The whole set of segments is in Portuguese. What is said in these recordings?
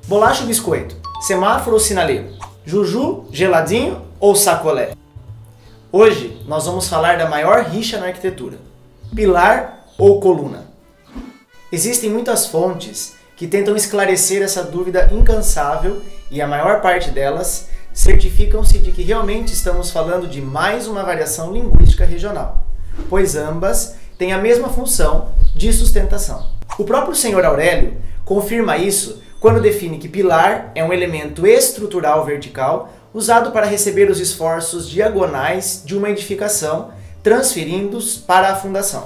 Bolacha ou biscoito? Semáforo ou sinaleiro? Juju, geladinho ou sacolé? Hoje nós vamos falar da maior rixa na arquitetura: pilar ou coluna? Existem muitas fontes que tentam esclarecer essa dúvida incansável e a maior parte delas certificam-se de que realmente estamos falando de mais uma variação linguística regional, pois ambas têm a mesma função de sustentação. O próprio senhor Aurélio confirma isso quando define que pilar é um elemento estrutural vertical usado para receber os esforços diagonais de uma edificação, transferindo-os para a fundação.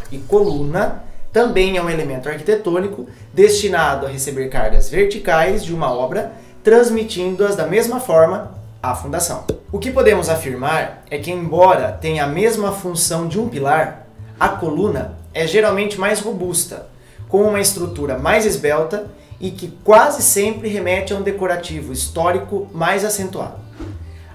E coluna também é um elemento arquitetônico destinado a receber cargas verticais de uma obra, transmitindo-as da mesma forma à fundação. O que podemos afirmar é que, embora tenha a mesma função de um pilar, a coluna é geralmente mais robusta, com uma estrutura mais esbelta e que quase sempre remete a um decorativo histórico mais acentuado.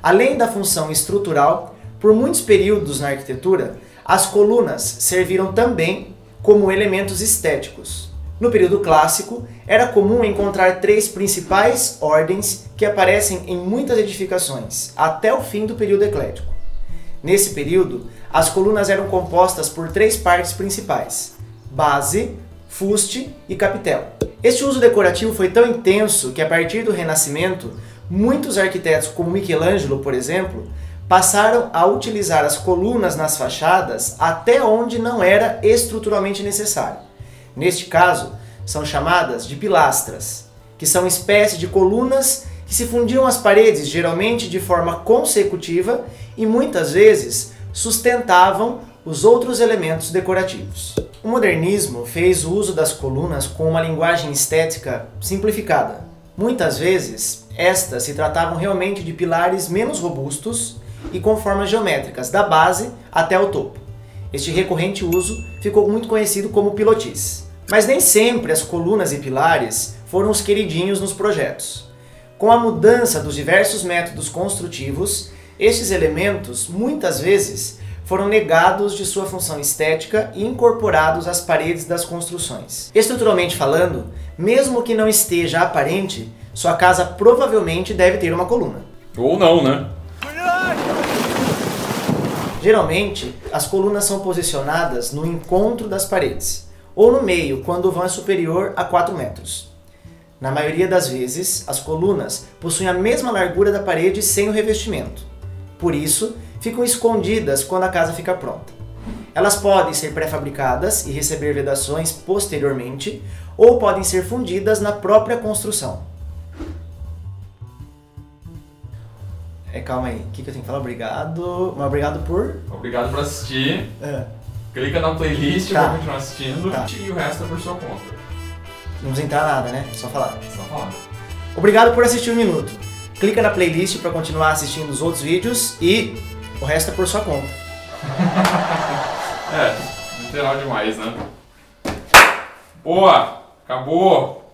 Além da função estrutural, por muitos períodos na arquitetura, as colunas serviram também como elementos estéticos. No período clássico, era comum encontrar três principais ordens que aparecem em muitas edificações, até o fim do período eclético. Nesse período, as colunas eram compostas por três partes principais: base, fuste e capitel. Este uso decorativo foi tão intenso que, a partir do Renascimento, muitos arquitetos, como Michelangelo, por exemplo, passaram a utilizar as colunas nas fachadas até onde não era estruturalmente necessário. Neste caso, são chamadas de pilastras, que são espécies de colunas que se fundiam às paredes, geralmente de forma consecutiva, e muitas vezes sustentavam os outros elementos decorativos. O modernismo fez o uso das colunas com uma linguagem estética simplificada. Muitas vezes, estas se tratavam realmente de pilares menos robustos e com formas geométricas, da base até o topo. Este recorrente uso ficou muito conhecido como pilotis. Mas nem sempre as colunas e pilares foram os queridinhos nos projetos. Com a mudança dos diversos métodos construtivos, estes elementos muitas vezes foram negados de sua função estética e incorporados às paredes das construções. Estruturalmente falando, mesmo que não esteja aparente, sua casa provavelmente deve ter uma coluna. Ou não, né? Geralmente, as colunas são posicionadas no encontro das paredes, ou no meio, quando o vão é superior a 4 metros. Na maioria das vezes, as colunas possuem a mesma largura da parede sem o revestimento. Por isso, ficam escondidas quando a casa fica pronta. Elas podem ser pré-fabricadas e receber vedações posteriormente, ou podem ser fundidas na própria construção. Calma aí, o que eu tenho que falar? Obrigado. Mas obrigado por... Obrigado por assistir. Clica na playlist para continuar assistindo. E o resto é por sua conta. Não precisa entrar nada, né? Só falar. Só falar. Obrigado por assistir 1 minuto. Clica na playlist para continuar assistindo os outros vídeos e o resto é por sua conta. Literal demais, né? Boa! Acabou!